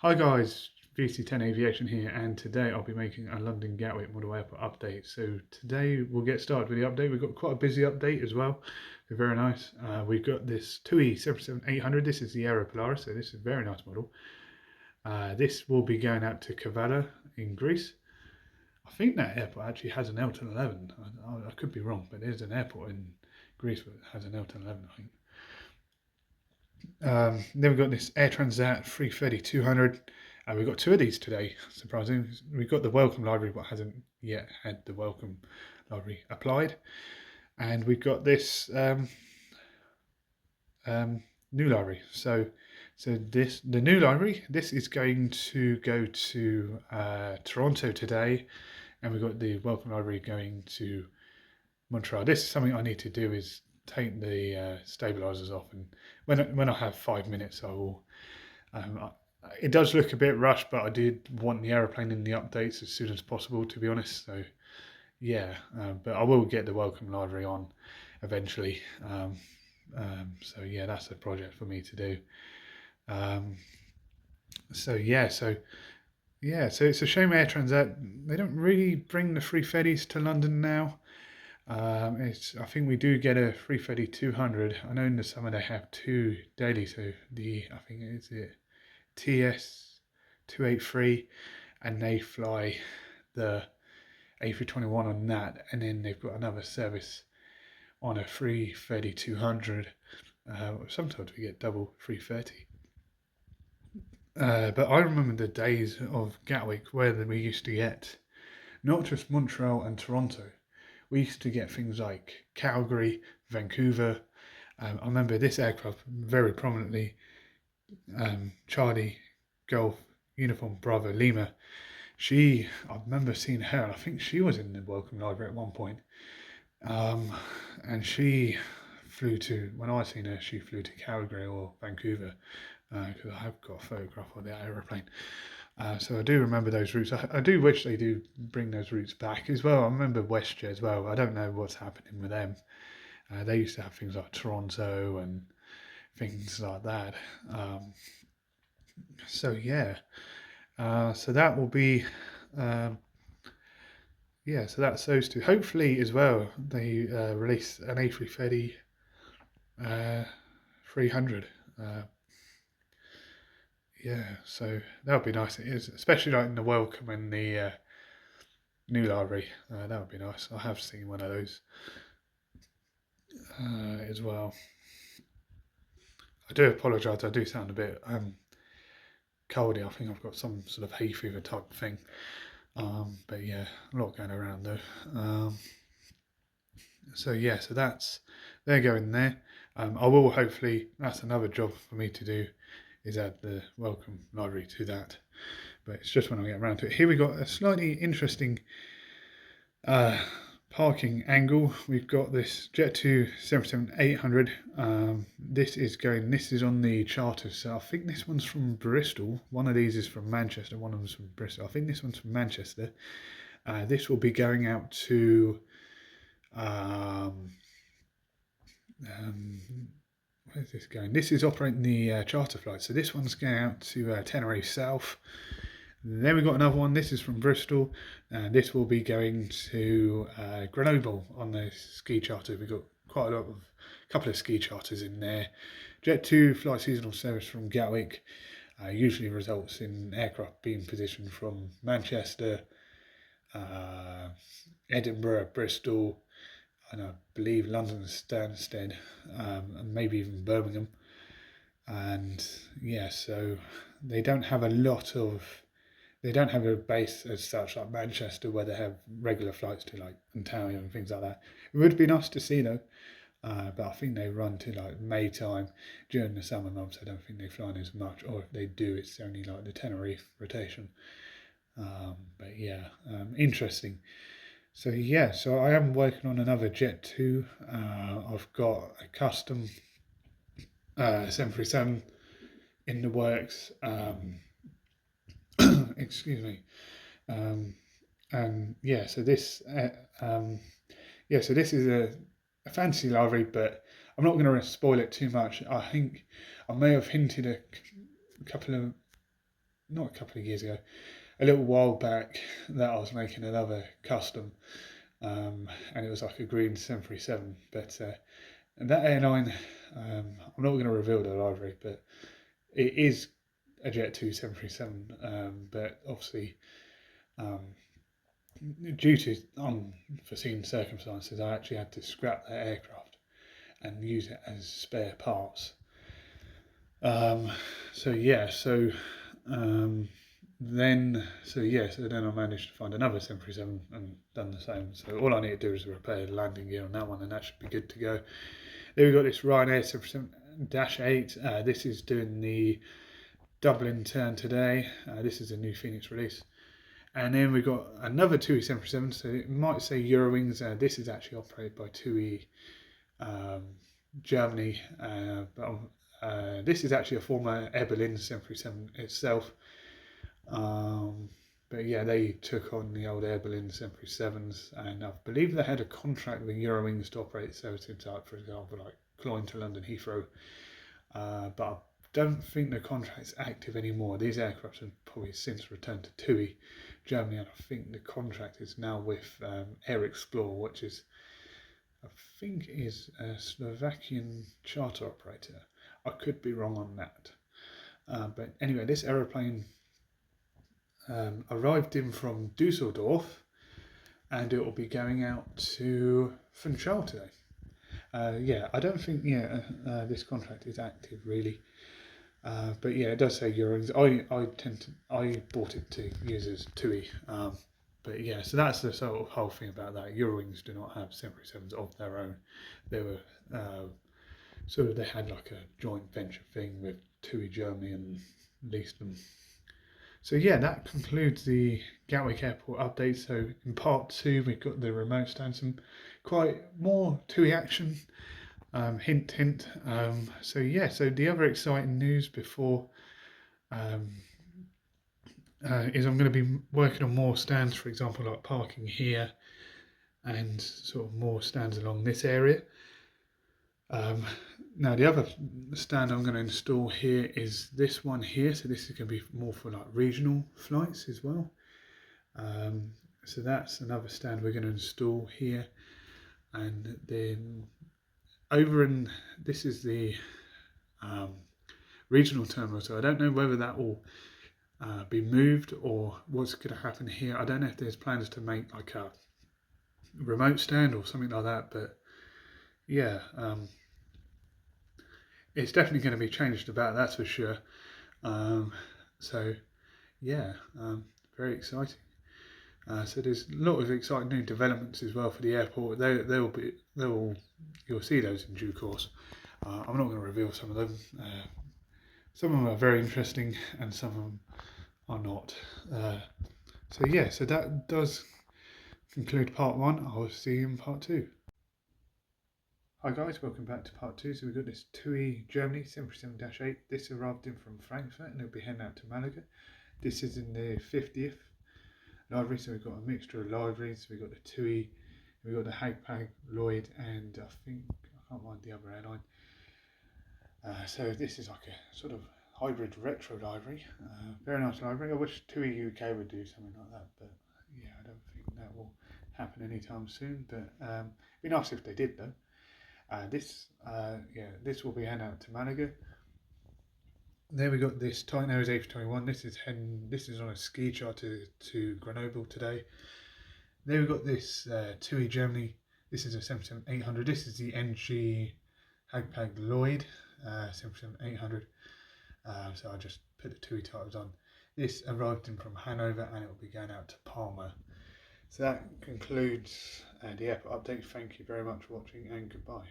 Hi guys, VC10 Aviation here, and today I'll be making a London Gatwick Model Airport update. So today we'll get started with the update. We've got quite a busy update as well. So very nice. We've got this Tui B737-800. This is the Aero Polaris, so this is a very nice model. This will be going out to Kavala in Greece. I think that airport actually has an Elton 11. I could be wrong, but there's an airport in Greece that has an Elton 11, I think. Then we've got this Air Transat A330-200. We've got two of these today, surprisingly. We've got the welcome library, but hasn't yet had the welcome library applied. And we've got this new library. So the new library, this is going to go to Toronto today. And we've got the welcome library going to Montreal. This is something I need to do, is take the stabilizers off, and when I have 5 minutes I will. It does look a bit rushed, but I did want the aeroplane in the updates as soon as possible, to be honest. So yeah, but I will get the welcome library on eventually. So yeah, that's a project for me to do. So it's a shame Air Transat, they don't really bring the free ferries to London now. I think we do get a free ferry 200. I know in the summer they have two daily, so I think it's it TS 283, and they fly the A321 on that, and then they've got another service on a free ferry 200. Sometimes we get double 330. But I remember the days of Gatwick where we used to get not just Montreal and Toronto. We used to get things like Calgary, Vancouver. I remember this aircraft very prominently, Charlie Golf Uniform Bravo Lima. I remember seeing her, and I think she was in the welcome library at one point. And she flew when I seen her, she flew to Calgary or Vancouver, because I have got a photograph of the aeroplane. So I do remember those routes. I do wish they do bring those routes back as well. I remember WestJet as well. I don't know what's happening with them. They used to have things like Toronto and things like that. So yeah, so that will be, yeah. So that's those two. Hopefully as well, they release an A330 300. Yeah, so that would be nice. It is, especially like in the welcome and the new library. That would be nice. I have seen one of those as well. I do apologise. I do sound a bit coldy. I think I've got some sort of hay fever type thing. But yeah, a lot going around though. So yeah, so they're going there. I will hopefully. That's another job for me to do, is add the welcome library to that. But it's just when I get around to it. Here we got a slightly interesting parking angle. We've got this Jet2 737-800. This is on the charter. So I think this one's from Bristol. One of these is from Manchester. One of them's from Bristol. I think this one's from Manchester. This will be going out to where's this going? This is operating the charter flight. So this one's going out to Tenerife South. Then we've got another one. This is from Bristol, and this will be going to Grenoble on the ski charter. We've got quite a couple of ski charters in there. Jet2 flight seasonal service from Gatwick usually results in aircraft being positioned from Manchester, Edinburgh, Bristol, and I believe London Stansted, and maybe even Birmingham. And yeah, so they don't have a base as such like Manchester, where they have regular flights to like Ontario and things like that. It would be nice to see though, but I think they run to like May time during the summer months. I don't think they fly as much, or if they do, it's only like the Tenerife rotation. But yeah, interesting. So yeah, so I am working on another Jet2. I've got a custom 737 in the works. Excuse me. And yeah, so this is a fantasy library, but I'm not going to spoil it too much. I think I may have hinted a couple of not a couple of years ago, a little while back, that I was making another custom, and it was like a green 737. But that airline, I'm not going to reveal the livery, but it is a Jet 2 737. But obviously, due to unforeseen circumstances, I actually had to scrap that aircraft and use it as spare parts. So then I managed to find another 737 and done the same. So all I need to do is repair the landing gear on that one, and that should be good to go. Then we've got this Ryanair 737-8. This is doing the Dublin turn today. This is a new Phoenix release. And then we've got another Tui 737, so it might say Eurowings. This is actually operated by Tui Germany, but this is actually a former Air Berlin 737 itself. But yeah, they took on the old Air Berlin 737s, and I believe they had a contract with Eurowings to operate services like, for example, like Cloyne to London Heathrow. But I don't think the contract's active anymore. These aircraft have probably since returned to Tui Germany, and I think the contract is now with Air Explore, which is, I think, is a Slovakian charter operator. I could be wrong on that. But anyway, this aeroplane arrived in from Dusseldorf, and it will be going out to Funchal today. I don't think this contract is active really. But yeah, it does say Eurowings. I bought it to use as TUI. But yeah, so that's the sort of whole thing about that. Eurowings do not have 737s of their own. They were they had like a joint venture thing with TUI Germany and leased them. So yeah, that concludes the Gatwick Airport update. So in part 2, we've got the remote stand, some quite more TUI action. Hint, hint. So the other exciting news before is I'm going to be working on more stands, for example, like parking here and sort of more stands along this area. Now the other stand I'm going to install here is this one here. So this is going to be more for like regional flights as well. So that's another stand we're going to install here, and then this is the regional terminal, so I don't know whether that will be moved or what's going to happen here. I don't know if there's plans to make like a remote stand or something like that, but yeah, it's definitely going to be changed about, that's for sure. Very exciting. So there's a lot of exciting new developments as well for the airport. You'll see those in due course. I'm not going to reveal some of them. Some of them are very interesting, and some of them are not. So that does conclude part 1. I'll see you in part 2. Hi guys, welcome back to part 2. So we've got this TUI Germany 737-8. This arrived in from Frankfurt, and it'll be heading out to Malaga. This is in the 50th livery, so we've got a mixture of liveries. We've got the TUI, we've got the Hagpag, Lloyd, and I can't mind the other airline. So this is like a sort of hybrid retro livery. Very nice livery. I wish TUI UK would do something like that, but yeah, I don't think that will happen anytime soon. But it'd be nice if they did though. This will be heading out to Malaga. There we got this Titan Airways A321. This is on a ski charter to Grenoble today. There we got this TUI Germany. This is a 737-800. This is the NG Hagpag Lloyd 737-800. So I just put the TUI titles on. This arrived in from Hannover, and it will be going out to Palma. So that concludes the airport update. Thank you very much for watching, and goodbye.